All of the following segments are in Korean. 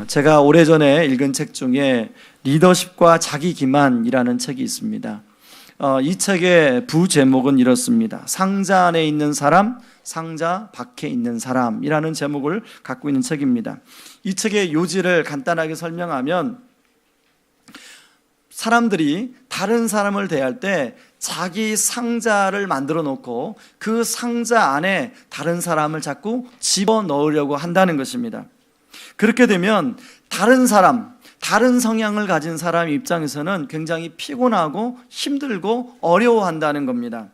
제가 오래전에 읽은 책 중에 리더십과 자기기만이라는 책이 있습니다. 이 책의 부제목은 이렇습니다. 상자 안에 있는 사람, 상자 밖에 있는 사람이라는 제목을 갖고 있는 책입니다. 이 책의 요지를 간단하게 설명하면 사람들이 다른 사람을 대할 때 자기 상자를 만들어 놓고 그 상자 안에 다른 사람을 자꾸 집어넣으려고 한다는 것입니다. 그렇게 되면 다른 사람, 다른 성향을 가진 사람 입장에서는 굉장히 피곤하고 힘들고 어려워한다는 겁니다.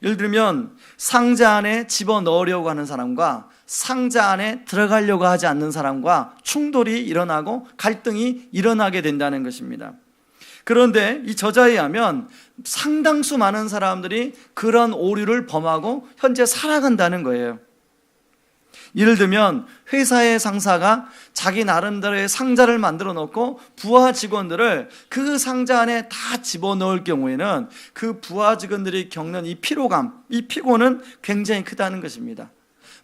예를 들면 상자 안에 집어넣으려고 하는 사람과 상자 안에 들어가려고 하지 않는 사람과 충돌이 일어나고 갈등이 일어나게 된다는 것입니다. 그런데 이 저자에 의하면 상당수 많은 사람들이 그런 오류를 범하고 현재 살아간다는 거예요. 예를 들면 회사의 상사가 자기 나름대로의 상자를 만들어 놓고 부하 직원들을 그 상자 안에 다 집어넣을 경우에는 그 부하 직원들이 겪는 이 피로감, 이 피곤은 굉장히 크다는 것입니다.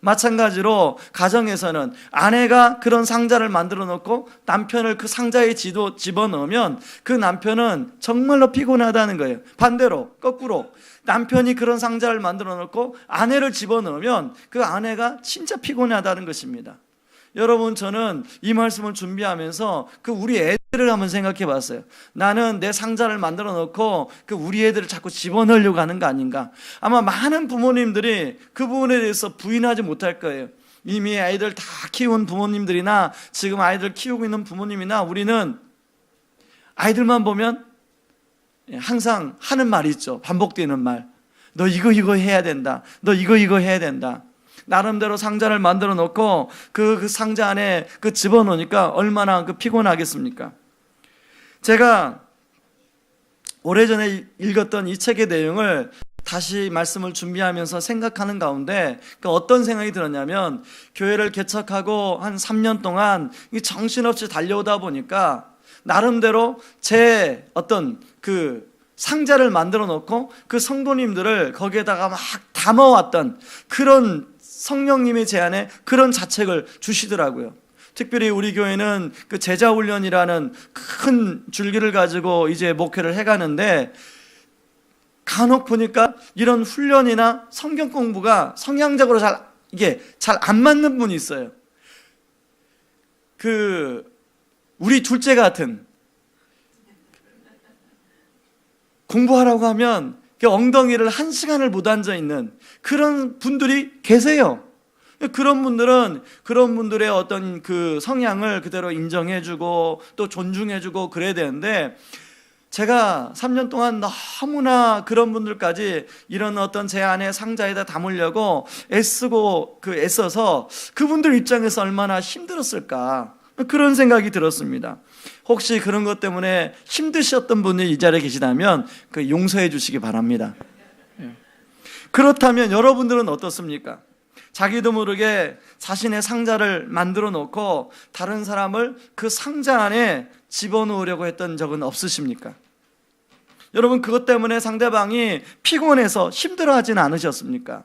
마찬가지로 가정에서는 아내가 그런 상자를 만들어 놓고 남편을 그 상자에 집어넣으면 그 남편은 정말로 피곤하다는 거예요. 반대로 거꾸로 남편이 그런 상자를 만들어 놓고 아내를 집어넣으면 그 아내가 진짜 피곤하다는 것입니다. 여러분, 저는 이 말씀을 준비하면서 그 우리 애들을 한번 생각해 봤어요. 나는 내 상자를 만들어 놓고 그 우리 애들을 자꾸 집어넣으려고 하는 거 아닌가. 아마 많은 부모님들이 그 부분에 대해서 부인하지 못할 거예요. 이미 아이들 다 키운 부모님들이나 지금 아이들 키우고 있는 부모님이나 우리는 아이들만 보면 항상 하는 말이 있죠. 반복되는 말. 너 이거 해야 된다. 너 이거 해야 된다. 나름대로 상자를 만들어 놓고 그 상자 안에 집어넣으니까 얼마나 피곤하겠습니까? 제가 오래전에 읽었던 이 책의 내용을 다시 말씀을 준비하면서 생각하는 가운데 어떤 생각이 들었냐면, 교회를 개척하고 한 3년 동안 정신없이 달려오다 보니까 나름대로 제 어떤 상자를 만들어 놓고 그 성도님들을 거기에다가 막 담아왔던 그런 성령님의 제안에 그런 자책을 주시더라고요. 특별히 우리 교회는 그 제자훈련이라는 큰 줄기를 가지고 이제 목회를 해가는데, 간혹 보니까 이런 훈련이나 성경 공부가 성향적으로 잘 안 맞는 분이 있어요. 우리 둘째 같은 공부하라고 하면 엉덩이를 1시간을 못 앉아있는 그런 분들이 계세요. 그런 분들은 그런 분들의 어떤 성향을 그대로 인정해주고 또 존중해주고 그래야 되는데, 제가 3년 동안 너무나 그런 분들까지 이런 어떤 제 안에 상자에다 담으려고 애써서 그분들 입장에서 얼마나 힘들었을까, 그런 생각이 들었습니다. 혹시 그런 것 때문에 힘드셨던 분이 이 자리에 계시다면 용서해 주시기 바랍니다. 그렇다면 여러분들은 어떻습니까? 자기도 모르게 자신의 상자를 만들어 놓고 다른 사람을 그 상자 안에 집어넣으려고 했던 적은 없으십니까? 여러분, 그것 때문에 상대방이 피곤해서 힘들어하지는 않으셨습니까?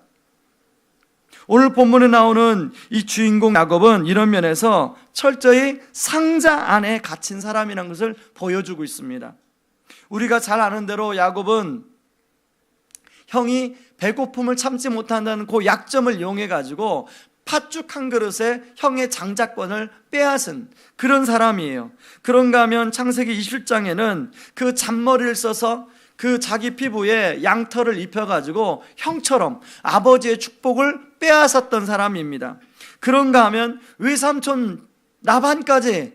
오늘 본문에 나오는 이 주인공 야곱은 이런 면에서 철저히 상자 안에 갇힌 사람이라는 것을 보여주고 있습니다. 우리가 잘 아는 대로 야곱은 형이 배고픔을 참지 못한다는 그 약점을 이용해 가지고 팥죽 한 그릇에 형의 장자권을 빼앗은 그런 사람이에요. 그런가 하면 창세기 27장에는 그 잔머리를 써서 그 자기 피부에 양털을 입혀가지고 형처럼 아버지의 축복을 빼앗았던 사람입니다. 그런가 하면 외삼촌 라반까지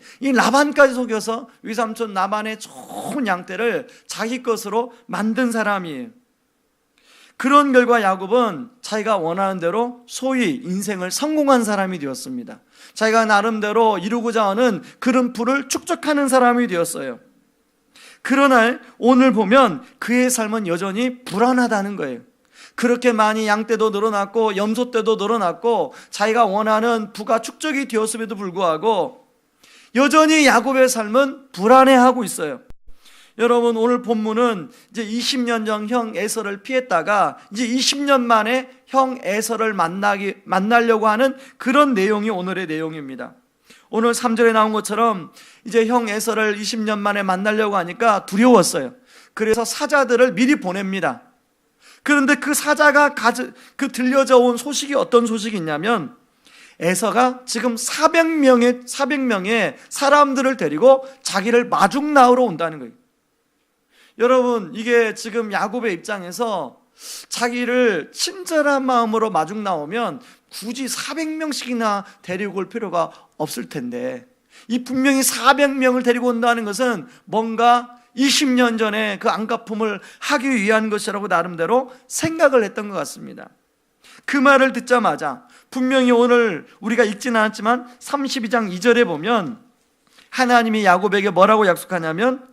속여서 외삼촌 라반의 좋은 양떼를 자기 것으로 만든 사람이에요. 그런 결과 야곱은 자기가 원하는 대로 소위 인생을 성공한 사람이 되었습니다. 자기가 나름대로 이루고자 하는 그런 부를 축적하는 사람이 되었어요. 그러나 오늘 보면 그의 삶은 여전히 불안하다는 거예요. 그렇게 많이 양떼도 늘어났고 염소떼도 늘어났고 자기가 원하는 부가 축적이 되었음에도 불구하고 여전히 야곱의 삶은 불안해하고 있어요. 여러분, 오늘 본문은 이제 20년 전 형 에서를 피했다가 이제 20년 만에 형 에서를 만나려고 하는 그런 내용이 오늘의 내용입니다. 오늘 3절에 나온 것처럼 이제 형 에서를 20년 만에 만나려고 하니까 두려웠어요. 그래서 사자들을 미리 보냅니다. 그런데 그 사자가 들려져 온 소식이 어떤 소식이 있냐면 에서가 지금 400명의 사람들을 데리고 자기를 마중 나으러 온다는 거예요. 여러분, 이게 지금 야곱의 입장에서 자기를 친절한 마음으로 마중 나오면 굳이 400명씩이나 데리고 올 필요가 없을 텐데, 이 분명히 400명을 데리고 온다는 것은 뭔가 20년 전에 그 안갚음을 하기 위한 것이라고 나름대로 생각을 했던 것 같습니다. 그 말을 듣자마자 분명히 오늘 우리가 읽지는 않았지만 32장 2절에 보면 하나님이 야곱에게 뭐라고 약속하냐면,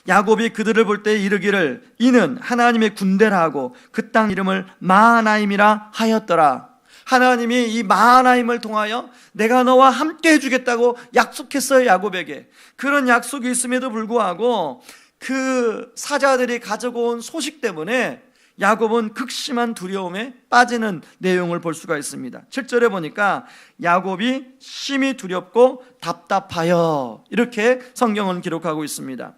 야곱이 그들을 볼 때 이르기를 이는 하나님의 군대라 하고 그 땅 이름을 마하나임이라 하였더라. 하나님이 이 마하나임을 통하여 내가 너와 함께 해주겠다고 약속했어요, 야곱에게. 그런 약속이 있음에도 불구하고 그 사자들이 가지고 온 소식 때문에 야곱은 극심한 두려움에 빠지는 내용을 볼 수가 있습니다. 7절에 보니까 야곱이 심히 두렵고 답답하여, 이렇게 성경은 기록하고 있습니다.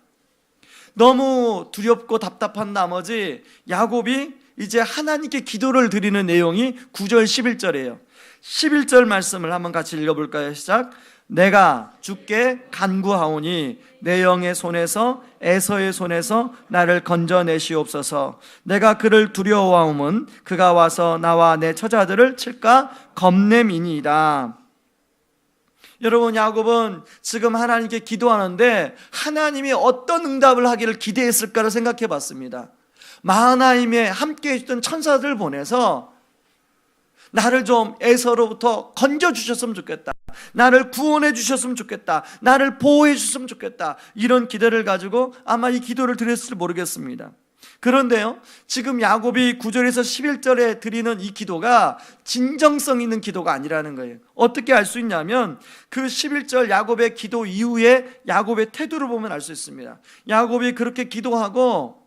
너무 두렵고 답답한 나머지 야곱이 이제 하나님께 기도를 드리는 내용이 9절 11절이에요 11절 말씀을 한번 같이 읽어볼까요? 시작. 내가 주께 간구하오니 내 영의 손에서 에서의 손에서 나를 건져내시옵소서. 내가 그를 두려워하오면 그가 와서 나와 내 처자들을 칠까 겁냄이니이다. 여러분, 야곱은 지금 하나님께 기도하는데 하나님이 어떤 응답을 하기를 기대했을까를 생각해 봤습니다. 마하나임에 함께 해주던 천사들을 보내서 나를 좀 에서로부터 건져주셨으면 좋겠다, 나를 구원해 주셨으면 좋겠다, 나를 보호해 주셨으면 좋겠다, 이런 기대를 가지고 아마 이 기도를 드렸을지 모르겠습니다. 그런데요, 지금 야곱이 9절에서 11절에 드리는 이 기도가 진정성 있는 기도가 아니라는 거예요. 어떻게 알 수 있냐면 그 11절 야곱의 기도 이후에 야곱의 태도를 보면 알 수 있습니다. 야곱이 그렇게 기도하고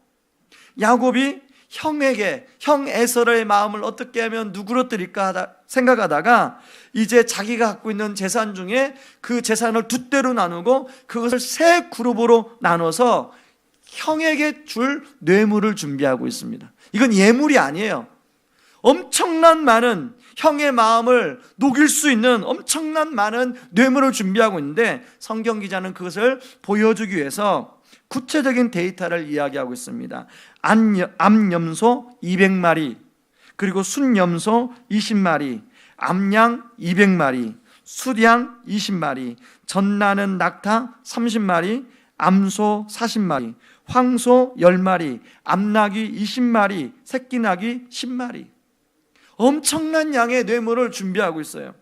야곱이 형에게, 형 에서의 마음을 어떻게 하면 누그러뜨릴까 생각하다가 이제 자기가 갖고 있는 재산 중에 그 재산을 두 대로 나누고 그것을 세 그룹으로 나눠서 형에게 줄 뇌물을 준비하고 있습니다. 이건 예물이 아니에요. 엄청난 많은 형의 마음을 녹일 수 있는 엄청난 많은 뇌물을 준비하고 있는데 성경 기자는 그것을 보여주기 위해서 구체적인 데이터를 이야기하고 있습니다. 암염소 200마리, 그리고 순염소 20마리, 암양 200마리, 수양 20마리, 젖나는 낙타 30마리, 암소 40마리, 황소 10마리, 암나귀 20마리, 새끼나귀 10마리. 엄청난 양의 뇌물을 준비하고 있어요.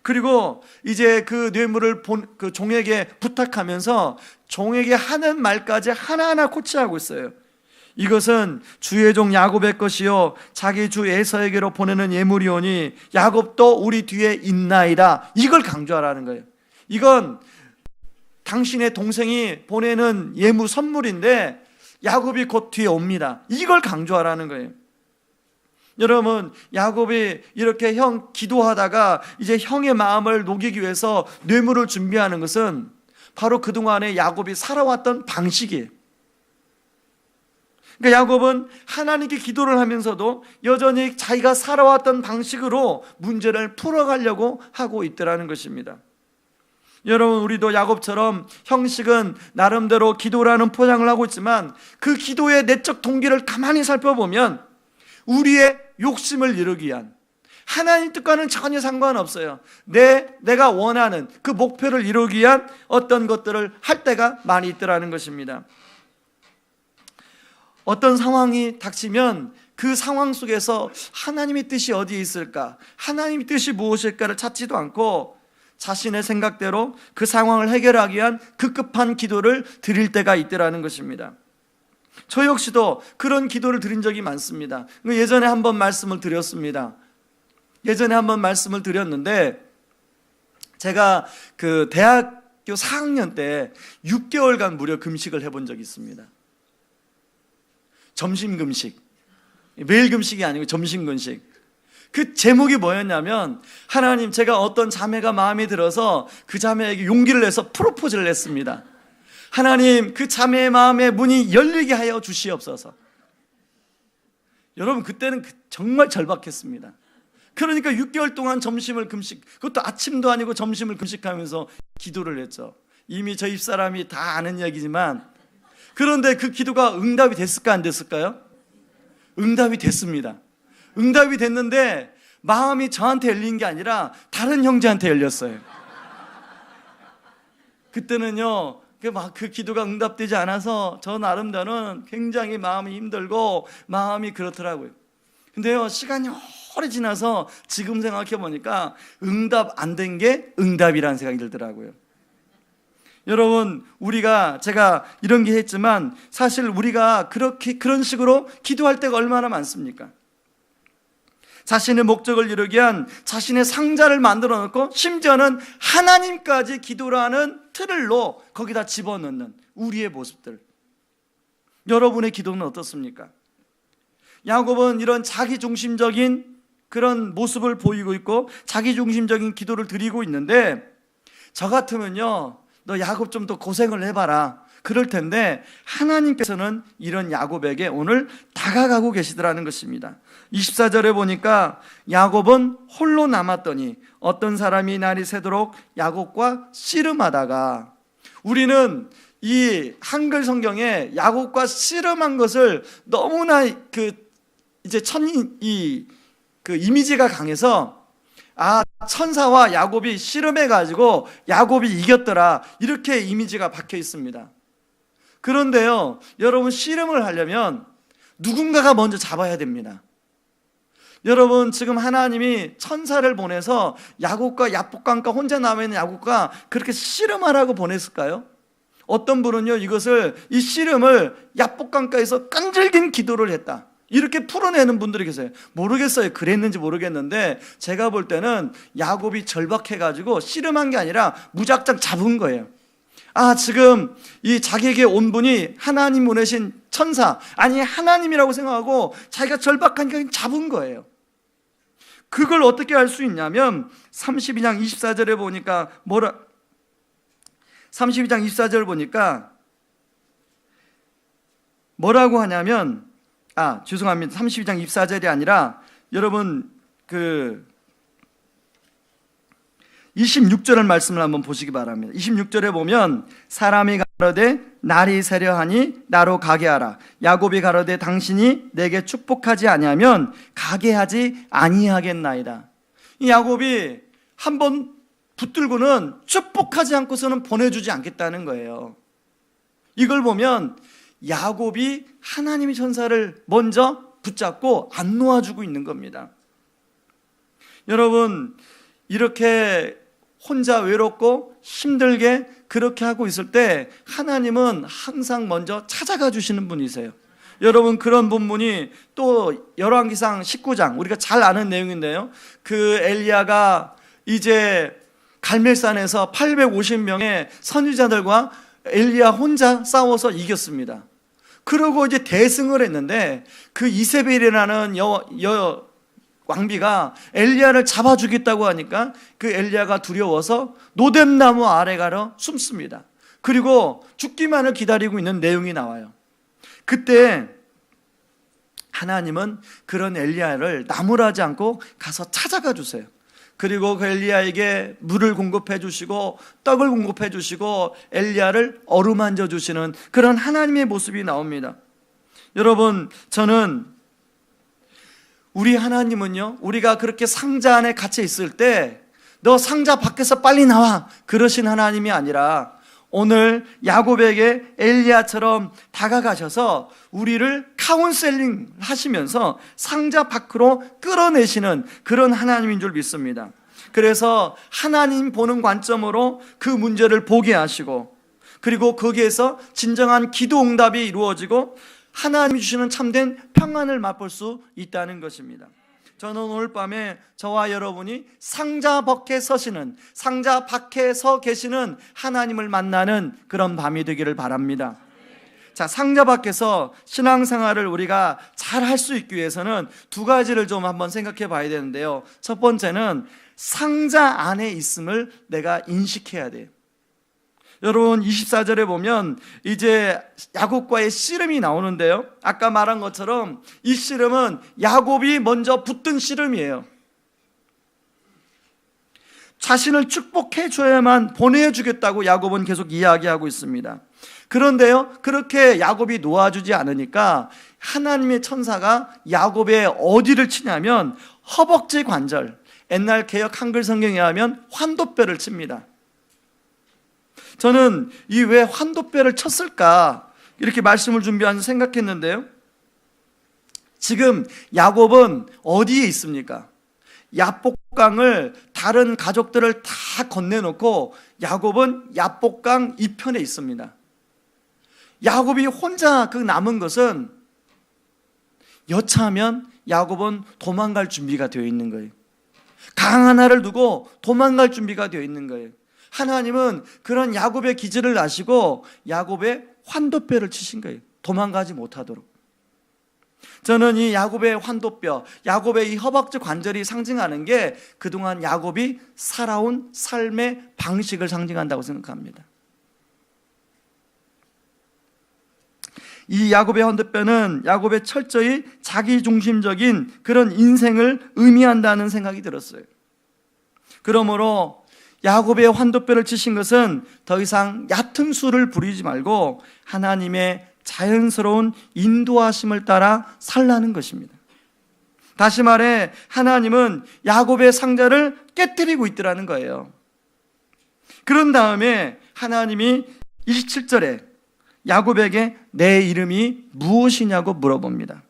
그리고 이제 그 뇌물을 그 종에게 부탁하면서 종에게 하는 말까지 하나하나 코치하고 있어요. 이것은 주의 종 야곱의 것이요 자기 주 에서에게로 보내는 예물이오니 야곱도 우리 뒤에 있나이다. 이걸 강조하라는 거예요. 이건 당신의 동생이 보내는 예물 선물인데 야곱이 곧 뒤에 옵니다. 이걸 강조하라는 거예요. 여러분, 야곱이 이렇게 형 기도하다가 이제 형의 마음을 녹이기 위해서 뇌물을 준비하는 것은 바로 그동안에 야곱이 살아왔던 방식이에요. 그러니까 야곱은 하나님께 기도를 하면서도 여전히 자기가 살아왔던 방식으로 문제를 풀어가려고 하고 있더라는 것입니다. 여러분, 우리도 야곱처럼 형식은 나름대로 기도라는 포장을 하고 있지만 그 기도의 내적 동기를 가만히 살펴보면 우리의 욕심을 이루기 위한, 하나님 뜻과는 전혀 상관없어요. 내가 원하는 그 목표를 이루기 위한 어떤 것들을 할 때가 많이 있더라는 것입니다. 어떤 상황이 닥치면 그 상황 속에서 하나님의 뜻이 어디에 있을까, 하나님의 뜻이 무엇일까를 찾지도 않고 자신의 생각대로 그 상황을 해결하기 위한 급급한 기도를 드릴 때가 있더라는 것입니다. 저 역시도 그런 기도를 드린 적이 많습니다. 예전에 한번 말씀을 드렸습니다. 예전에 한번 말씀을 드렸는데 제가 그 대학교 4학년 때 6개월간 무려 금식을 해본 적이 있습니다. 점심 금식, 매일 금식이 아니고 점심 금식. 그 제목이 뭐였냐면, 하나님, 제가 어떤 자매가 마음에 들어서 그 자매에게 용기를 내서 프로포즈를 했습니다. 하나님, 그 자매의 마음의 문이 열리게 하여 주시옵소서. 여러분, 그때는 정말 절박했습니다. 그러니까 6개월 동안 점심을 금식, 그것도 아침도 아니고 점심을 금식하면서 기도를 했죠. 이미 저희 집사람이 다 아는 이야기지만, 그런데 그 기도가 응답이 됐을까 안 됐을까요? 응답이 됐습니다. 응답이 됐는데 마음이 저한테 열린 게 아니라 다른 형제한테 열렸어요. 그때는요, 그 기도가 응답되지 않아서 저 나름대로는 굉장히 마음이 힘들고 마음이 그렇더라고요. 근데요, 시간이 오래 지나서 지금 생각해 보니까 응답 안 된 게 응답이라는 생각이 들더라고요. 여러분, 제가 이런 게 했지만 사실 우리가 그런 식으로 기도할 때가 얼마나 많습니까? 자신의 목적을 이루기 위한 자신의 상자를 만들어 놓고 심지어는 하나님까지 기도라는 틀로 거기다 집어넣는 우리의 모습들. 여러분의 기도는 어떻습니까? 야곱은 이런 자기중심적인 그런 모습을 보이고 있고 자기중심적인 기도를 드리고 있는데, 저 같으면요, 너 야곱 좀 더 고생을 해봐라 그럴 텐데, 하나님께서는 이런 야곱에게 오늘 다가가고 계시더라는 것입니다. 24절에 보니까 야곱은 홀로 남았더니 어떤 사람이 날이 새도록 야곱과 씨름하다가, 우리는 이 한글 성경에 야곱과 씨름한 것을 너무나 이제 이미지가 강해서, 천사와 야곱이 씨름해가지고 야곱이 이겼더라, 이렇게 이미지가 박혀 있습니다. 그런데요, 여러분, 씨름을 하려면 누군가가 먼저 잡아야 됩니다. 여러분, 지금 하나님이 천사를 보내서 야곱과 야복강과 혼자 남아있는 야곱과 그렇게 씨름하라고 보냈을까요? 어떤 분은요, 이 씨름을 야복강가에서 끈질긴 기도를 했다, 이렇게 풀어내는 분들이 계세요. 모르겠어요, 그랬는지 모르겠는데 제가 볼 때는 야곱이 절박해가지고 씨름한 게 아니라 무작정 잡은 거예요. 지금 이 자기에게 온 분이 하나님 보내신 천사, 아니 하나님이라고 생각하고 자기가 절박하니까 잡은 거예요. 그걸 어떻게 할 수 있냐면 32장 24절에 보니까 32장 24절 보니까 뭐라고 하냐면, 죄송합니다. 32장 24절이 아니라 여러분 26절의 말씀을 한번 보시기 바랍니다. 26절에 보면, 사람이 가로되 날이 새려하니 나로 가게 하라. 야곱이 가로되 당신이 내게 축복하지 아니하면 가게 하지 아니하겠나이다. 이 야곱이 한번 붙들고는 축복하지 않고서는 보내주지 않겠다는 거예요. 이걸 보면 야곱이 하나님의 천사를 먼저 붙잡고 안 놓아주고 있는 겁니다. 여러분, 이렇게 혼자 외롭고 힘들게 그렇게 하고 있을 때 하나님은 항상 먼저 찾아가 주시는 분이세요. 여러분, 그런 본문이 또 열왕기상 19장, 우리가 잘 아는 내용인데요, 그 엘리야가 이제 갈멜산에서 850명의 선지자들과 엘리야 혼자 싸워서 이겼습니다. 그러고 이제 대승을 했는데, 그 이세벨이라는 왕비가 엘리야를 잡아주겠다고 하니까 그 엘리야가 두려워서 노뎀나무 아래 가러 숨습니다. 그리고 죽기만을 기다리고 있는 내용이 나와요. 그때 하나님은 그런 엘리야를 나무라지 않고 가서 찾아가 주세요. 그리고 그 엘리야에게 물을 공급해 주시고 떡을 공급해 주시고 엘리야를 어루만져 주시는 그런 하나님의 모습이 나옵니다. 여러분, 저는 우리 하나님은요, 우리가 그렇게 상자 안에 갇혀 있을 때 너 상자 밖에서 빨리 나와, 그러신 하나님이 아니라 오늘 야곱에게 엘리야처럼 다가가셔서 우리를 카운셀링 하시면서 상자 밖으로 끌어내시는 그런 하나님인 줄 믿습니다. 그래서 하나님 보는 관점으로 그 문제를 보게 하시고, 그리고 거기에서 진정한 기도 응답이 이루어지고 하나님이 주시는 참된 평안을 맛볼 수 있다는 것입니다. 저는 오늘 밤에 저와 여러분이 상자 밖에 서시는, 상자 밖에 서 계시는 하나님을 만나는 그런 밤이 되기를 바랍니다. 자, 상자 밖에서 신앙생활을 우리가 잘 할 수 있기 위해서는 두 가지를 좀 한번 생각해 봐야 되는데요. 첫 번째는 상자 안에 있음을 내가 인식해야 돼요. 여러분 24절에 보면 이제 야곱과의 씨름이 나오는데요, 아까 말한 것처럼 이 씨름은 야곱이 먼저 붙든 씨름이에요. 자신을 축복해 줘야만 보내주겠다고 야곱은 계속 이야기하고 있습니다. 그런데요, 그렇게 야곱이 놓아주지 않으니까 하나님의 천사가 야곱의 어디를 치냐면 허벅지 관절, 옛날 개역 한글 성경에 하면 환도뼈를 칩니다. 저는 이 왜 환도뼈를 쳤을까 이렇게 말씀을 준비하면서 생각했는데요, 지금 야곱은 어디에 있습니까? 야복강을 다른 가족들을 다 건네놓고 야곱은 야복강 이편에 있습니다. 야곱이 혼자 그 남은 것은 여차하면 야곱은 도망갈 준비가 되어 있는 거예요. 강 하나를 두고 도망갈 준비가 되어 있는 거예요. 하나님은 그런 야곱의 기질을 아시고 야곱의 환도뼈를 치신 거예요. 도망가지 못하도록. 저는 이 야곱의 환도뼈, 야곱의 이 허벅지 관절이 상징하는 게 그동안 야곱이 살아온 삶의 방식을 상징한다고 생각합니다. 이 야곱의 환도뼈는 야곱의 철저히 자기중심적인 그런 인생을 의미한다는 생각이 들었어요. 그러므로 야곱의 환도뼈를 치신 것은 더 이상 얕은 수를 부리지 말고 하나님의 자연스러운 인도하심을 따라 살라는 것입니다. 다시 말해 하나님은 야곱의 상자를 깨뜨리고 있더라는 거예요. 그런 다음에 하나님이 27절에 야곱에게 내 이름이 무엇이냐고 물어봅니다.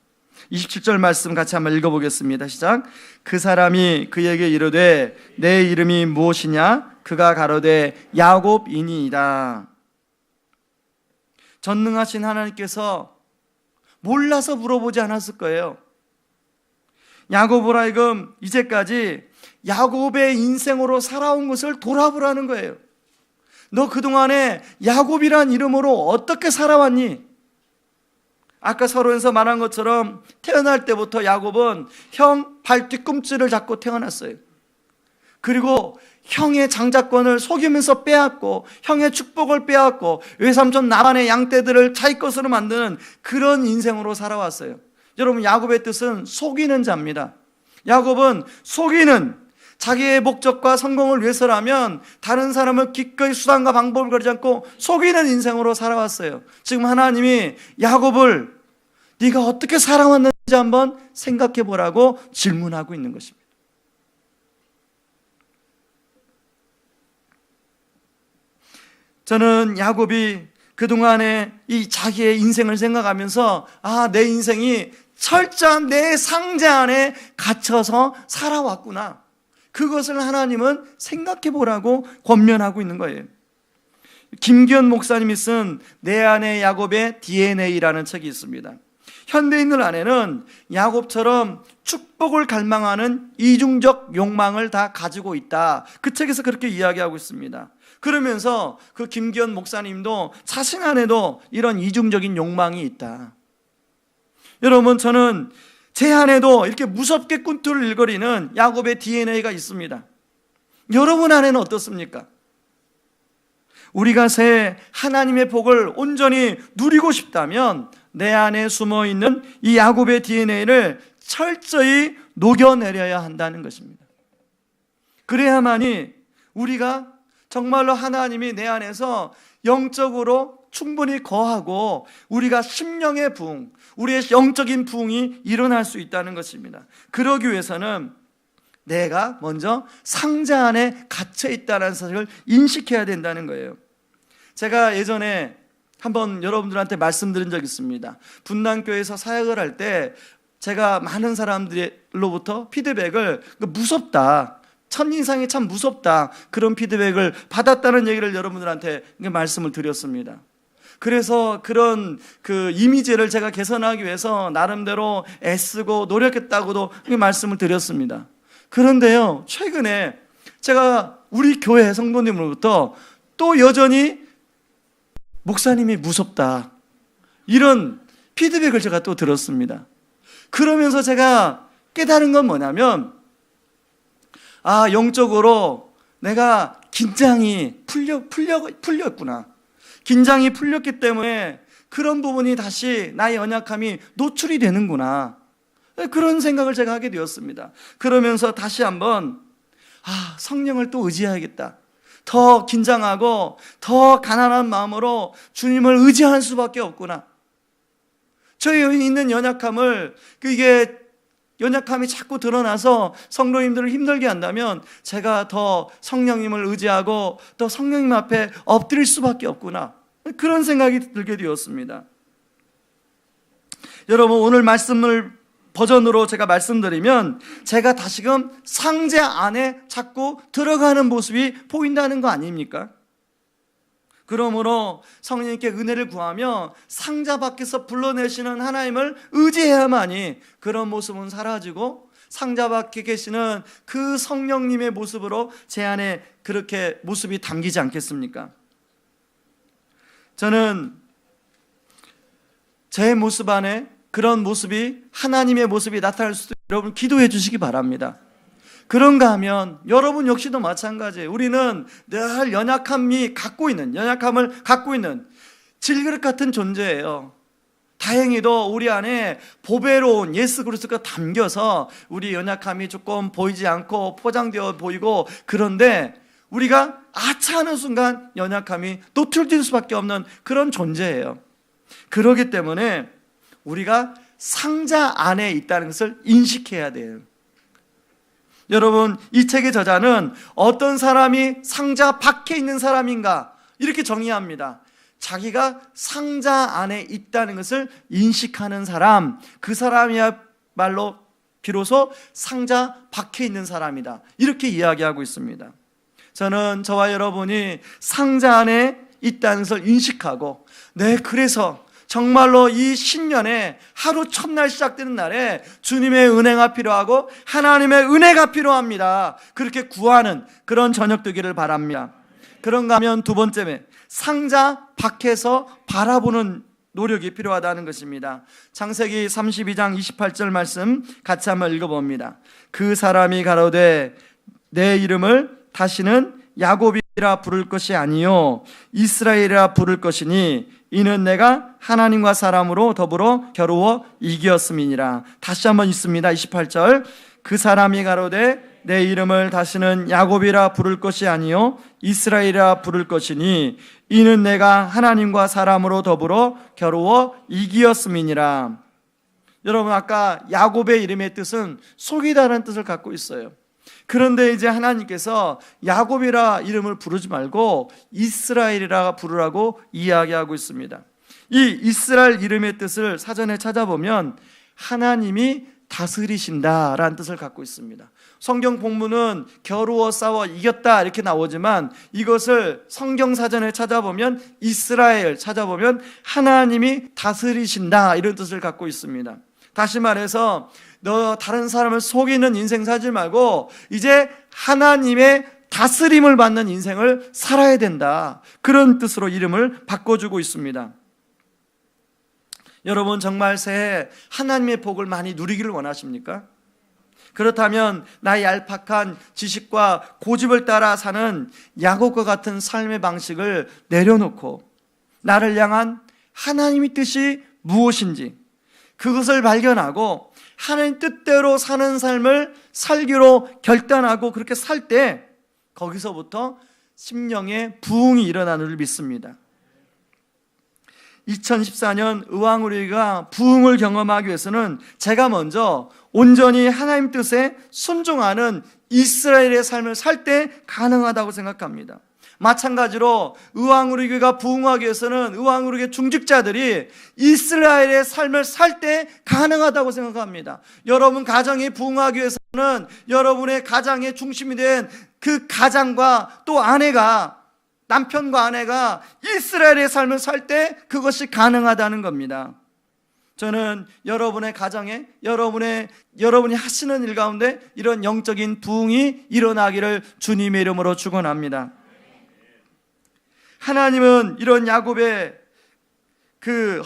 27절 말씀 같이 한번 읽어보겠습니다. 시작. 그 사람이 그에게 이르되 내 이름이 무엇이냐? 그가 가로되 야곱이니이다. 전능하신 하나님께서 몰라서 물어보지 않았을 거예요. 야곱을 하여금 이제까지 야곱의 인생으로 살아온 것을 돌아보라는 거예요. 너 그동안에 야곱이란 이름으로 어떻게 살아왔니? 아까 서론에서 말한 것처럼 태어날 때부터 야곱은 형 발 뒤꿈치를 잡고 태어났어요. 그리고 형의 장자권을 속이면서 빼앗고 형의 축복을 빼앗고 외삼촌 라반의 양떼들을 자기 것으로 만드는 그런 인생으로 살아왔어요. 여러분, 야곱의 뜻은 속이는 자입니다. 야곱은 속이는, 자기의 목적과 성공을 위해서라면 다른 사람을 기꺼이 수단과 방법을 거리지 않고 속이는 인생으로 살아왔어요. 지금 하나님이 야곱을 네가 어떻게 살아왔는지 한번 생각해 보라고 질문하고 있는 것입니다. 저는 야곱이 그동안에 이 자기의 인생을 생각하면서 내 인생이 철저한 내 상자 안에 갇혀서 살아왔구나, 그것을 하나님은 생각해 보라고 권면하고 있는 거예요. 김기현 목사님이 쓴 내 안의 야곱의 DNA라는 책이 있습니다. 현대인들 안에는 야곱처럼 축복을 갈망하는 이중적 욕망을 다 가지고 있다, 그 책에서 그렇게 이야기하고 있습니다. 그러면서 그 김기현 목사님도 자신 안에도 이런 이중적인 욕망이 있다. 여러분, 저는 제 안에도 이렇게 무섭게 꿈틀을 일거리는 야곱의 DNA가 있습니다. 여러분 안에는 어떻습니까? 우리가 새 하나님의 복을 온전히 누리고 싶다면 내 안에 숨어있는 이 야곱의 DNA를 철저히 녹여내려야 한다는 것입니다. 그래야만이 우리가 정말로 하나님이 내 안에서 영적으로 충분히 거하고 우리가 심령의 부흥, 우리의 영적인 부흥이 일어날 수 있다는 것입니다. 그러기 위해서는 내가 먼저 상자 안에 갇혀 있다는 사실을 인식해야 된다는 거예요. 제가 예전에 한번 여러분들한테 말씀드린 적이 있습니다. 분당교회에서 사역을 할 때 제가 많은 사람들로부터 피드백을 무섭다, 첫인상이 참 무섭다, 그런 피드백을 받았다는 얘기를 여러분들한테 말씀을 드렸습니다. 그래서 그런 그 이미지를 제가 개선하기 위해서 나름대로 애쓰고 노력했다고도 말씀을 드렸습니다. 그런데요, 최근에 제가 우리 교회 성도님으로부터 또 여전히 목사님이 무섭다, 이런 피드백을 제가 또 들었습니다. 그러면서 제가 깨달은 건 뭐냐면, 영적으로 내가 긴장이 풀렸구나. 긴장이 풀렸기 때문에 그런 부분이 다시 나의 연약함이 노출이 되는구나. 그런 생각을 제가 하게 되었습니다. 그러면서 다시 한번 성령을 또 의지해야겠다. 더 긴장하고 더 가난한 마음으로 주님을 의지할 수밖에 없구나. 저에 있는 연약함을, 이게 연약함이 자꾸 드러나서 성도님들을 힘들게 한다면 제가 더 성령님을 의지하고 더 성령님 앞에 엎드릴 수밖에 없구나. 그런 생각이 들게 되었습니다. 여러분, 오늘 말씀을 버전으로 제가 말씀드리면, 제가 다시금 상자 안에 자꾸 들어가는 모습이 보인다는 거 아닙니까? 그러므로 성령님께 은혜를 구하며 상자 밖에서 불러내시는 하나님을 의지해야만이 그런 모습은 사라지고, 상자 밖에 계시는 그 성령님의 모습으로 제 안에 그렇게 모습이 담기지 않겠습니까? 저는 제 모습 안에 그런 모습이, 하나님의 모습이 나타날 수도 있도록 여러분 기도해 주시기 바랍니다. 그런가 하면 여러분 역시도 마찬가지예요. 우리는 늘 연약함을 갖고 있는 질그릇 같은 존재예요. 다행히도 우리 안에 보배로운 예수 그리스도가 담겨서 우리 연약함이 조금 보이지 않고 포장되어 보이고, 그런데 우리가 아차하는 순간 연약함이 노출될 수밖에 없는 그런 존재예요. 그렇기 때문에 우리가 상자 안에 있다는 것을 인식해야 돼요. 여러분, 이 책의 저자는 어떤 사람이 상자 밖에 있는 사람인가 이렇게 정의합니다. 자기가 상자 안에 있다는 것을 인식하는 사람, 그 사람이야말로 비로소 상자 밖에 있는 사람이다, 이렇게 이야기하고 있습니다. 저는 저와 여러분이 상자 안에 있다는 것을 인식하고, 그래서 정말로 이 신년에 하루 첫날 시작되는 날에 주님의 은혜가 필요하고 하나님의 은혜가 필요합니다. 그렇게 구하는 그런 저녁 되기를 바랍니다. 그런가 하면 두 번째, 상자 밖에서 바라보는 노력이 필요하다는 것입니다. 창세기 32장 28절 말씀 같이 한번 읽어봅니다. 그 사람이 가로되 내 이름을 다시는 야곱이라 부를 것이 아니요 이스라엘이라 부를 것이니 이는 내가 하나님과 사람으로 더불어 겨루어 이기었음이니라. 다시 한번 읽습니다. 28절. 그 사람이 가로되 내 이름을 다시는 야곱이라 부를 것이 아니요 이스라엘이라 부를 것이니 이는 내가 하나님과 사람으로 더불어 겨루어 이기었음이니라. 여러분, 아까 야곱의 이름의 뜻은 속이다라는 뜻을 갖고 있어요. 그런데 이제 하나님께서 야곱이라 이름을 부르지 말고 이스라엘이라 부르라고 이야기하고 있습니다. 이 이스라엘 이름의 뜻을 사전에 찾아보면 하나님이 다스리신다라는 뜻을 갖고 있습니다. 성경 본문은 겨루어 싸워 이겼다 이렇게 나오지만, 이것을 성경 사전에 찾아보면 이스라엘 찾아보면 하나님이 다스리신다 이런 뜻을 갖고 있습니다. 다시 말해서 너 다른 사람을 속이는 인생 살지 말고 이제 하나님의 다스림을 받는 인생을 살아야 된다, 그런 뜻으로 이름을 바꿔주고 있습니다. 여러분, 정말 새해 하나님의 복을 많이 누리기를 원하십니까? 그렇다면 나의 얄팍한 지식과 고집을 따라 사는 야곱과 같은 삶의 방식을 내려놓고 나를 향한 하나님의 뜻이 무엇인지 그것을 발견하고 하나님 뜻대로 사는 삶을 살기로 결단하고 그렇게 살 때 거기서부터 심령의 부흥이 일어나는 줄 믿습니다. 2014년 의왕우리가 부흥을 경험하기 위해서는 제가 먼저 온전히 하나님 뜻에 순종하는 이스라엘의 삶을 살 때 가능하다고 생각합니다. 마찬가지로 의왕우리교회가 부흥하기 위해서는 의왕우리교회 중직자들이 이스라엘의 삶을 살 때 가능하다고 생각합니다. 여러분 가정이 부흥하기 위해서는 여러분의 가장의 중심이 된 그 가장과 또 아내가, 남편과 아내가 이스라엘의 삶을 살 때 그것이 가능하다는 겁니다. 저는 여러분의 가정에 여러분이 하시는 일 가운데 이런 영적인 부흥이 일어나기를 주님의 이름으로 축원합니다. 하나님은 이런 야곱의 그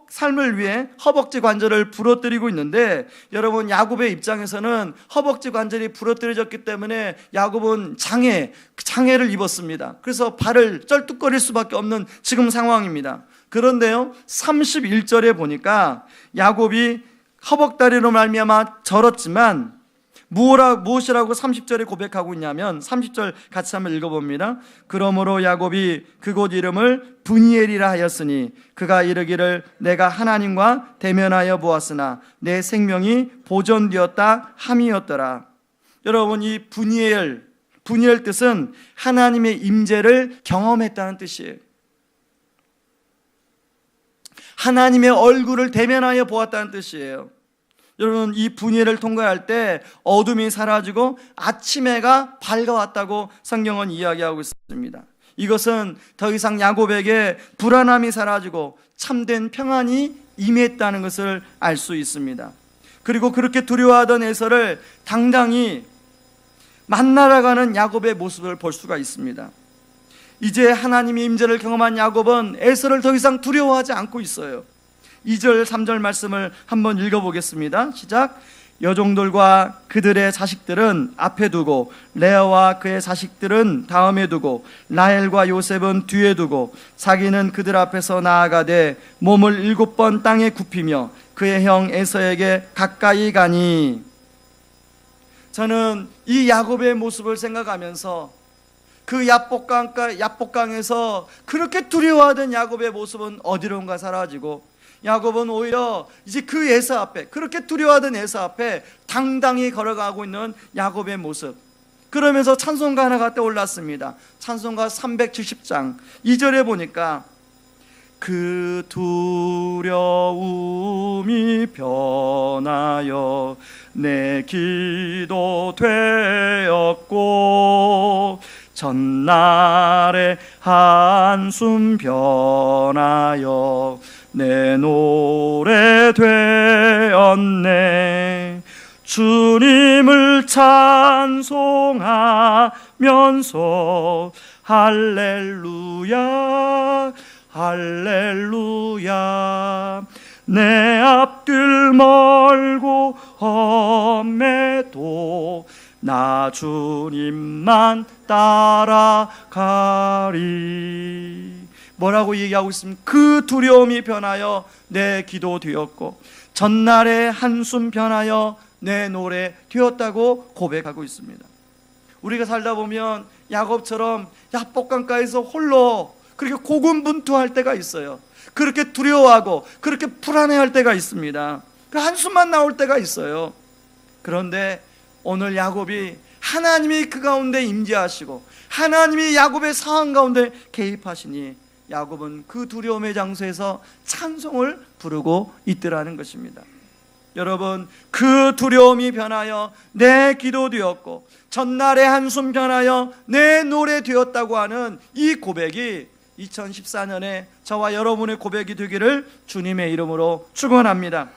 삶을 위해 허벅지 관절을 부러뜨리고 있는데, 여러분 야곱의 입장에서는 허벅지 관절이 부러뜨려졌기 때문에 야곱은 장애를 입었습니다. 그래서 발을 쩔뚝거릴 수밖에 없는 지금 상황입니다. 그런데요 31절에 보니까 야곱이 허벅다리로 말미암아 절었지만 무엇이라고 30절에 고백하고 있냐면, 30절 같이 한번 읽어봅니다. 그러므로 야곱이 그곳 이름을 브니엘이라 하였으니 그가 이르기를 내가 하나님과 대면하여 보았으나 내 생명이 보존되었다 함이었더라. 여러분, 이 브니엘 뜻은 하나님의 임재를 경험했다는 뜻이에요. 하나님의 얼굴을 대면하여 보았다는 뜻이에요. 여러분, 이 분예를 통과할 때 어둠이 사라지고 아침 해가 밝아왔다고 성경은 이야기하고 있습니다. 이것은 더 이상 야곱에게 불안함이 사라지고 참된 평안이 임했다는 것을 알 수 있습니다. 그리고 그렇게 두려워하던 에서를 당당히 만나러 가는 야곱의 모습을 볼 수가 있습니다. 이제 하나님의 임재를 경험한 야곱은 에서를 더 이상 두려워하지 않고 있어요. 2절 3절 말씀을 한번 읽어보겠습니다. 시작. 여종들과 그들의 자식들은 앞에 두고 레아와 그의 자식들은 다음에 두고 라헬과 요셉은 뒤에 두고 자기는 그들 앞에서 나아가되 몸을 7번 땅에 굽히며 그의 형 에서에게 가까이 가니. 저는 이 야곱의 모습을 생각하면서 그 야복강에서 그렇게 두려워하던 야곱의 모습은 어디론가 사라지고, 야곱은 오히려 이제 그 에서 앞에, 그렇게 두려워하던 에서 앞에 당당히 걸어가고 있는 야곱의 모습, 그러면서 찬송가 하나가 떠올랐습니다. 찬송가 370장 2절에 보니까 그 두려움이 변하여 내 기도 되었고 전날의 한숨 변하여 내 노래 되었네. 주님을 찬송하면서 할렐루야 할렐루야. 내 앞길 멀고 험해도 나 주님만 따라가리. 뭐라고 얘기하고 있습니까? 그 두려움이 변하여 내 기도 되었고 전날의 한숨 변하여 내 노래 되었다고 고백하고 있습니다. 우리가 살다 보면 야곱처럼 야복강가에서 홀로 그렇게 고군분투할 때가 있어요. 그렇게 두려워하고 그렇게 불안해할 때가 있습니다. 그 한숨만 나올 때가 있어요. 그런데 오늘 야곱이 하나님이 그 가운데 임재하시고 하나님이 야곱의 상황 가운데 개입하시니 야곱은 그 두려움의 장소에서 찬송을 부르고 있더라는 것입니다. 여러분, 그 두려움이 변하여 내 기도 되었고 전날의 한숨 변하여 내 노래 되었다고 하는 이 고백이 2014년에 저와 여러분의 고백이 되기를 주님의 이름으로 축원합니다.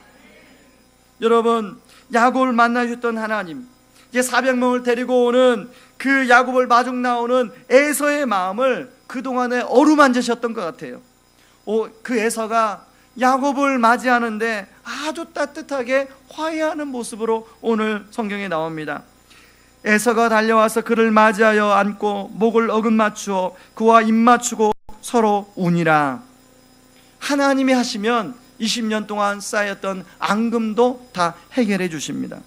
여러분, 야곱을 만나셨던 하나님, 이제 400명을 데리고 오는 그 야곱을 마중 나오는 에서의 마음을 그동안에 어루만지셨던 것 같아요. 그 에서가 야곱을 맞이하는데 아주 따뜻하게 화해하는 모습으로 오늘 성경에 나옵니다. 에서가 달려와서 그를 맞이하여 안고 목을 어긋맞추어 그와 입 맞추고 서로 우니라. 하나님이 하시면 20년 동안 쌓였던 앙금도 다 해결해 주십니다.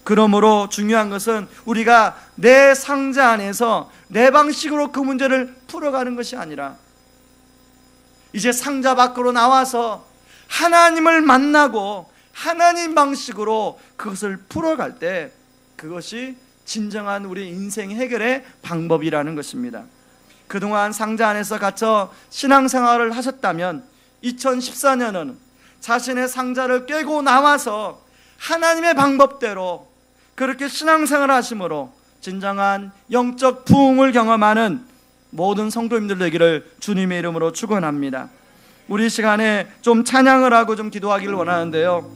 그러므로 중요한 것은 우리가 내 상자 안에서 내 방식으로 그 문제를 풀어가는 것이 아니라 이제 상자 밖으로 나와서 하나님을 만나고 하나님 방식으로 그것을 풀어갈 때 그것이 진정한 우리 인생 해결의 방법이라는 것입니다. 그동안 상자 안에서 갇혀 신앙생활을 하셨다면 2014년은 자신의 상자를 깨고 나와서 하나님의 방법대로 그렇게 신앙생활을 하심으로 진정한 영적 부흥을 경험하는 모든 성도님들 되기를 주님의 이름으로 축원합니다. 우리 시간에 좀 찬양을 하고 좀 기도하기를 원하는데요,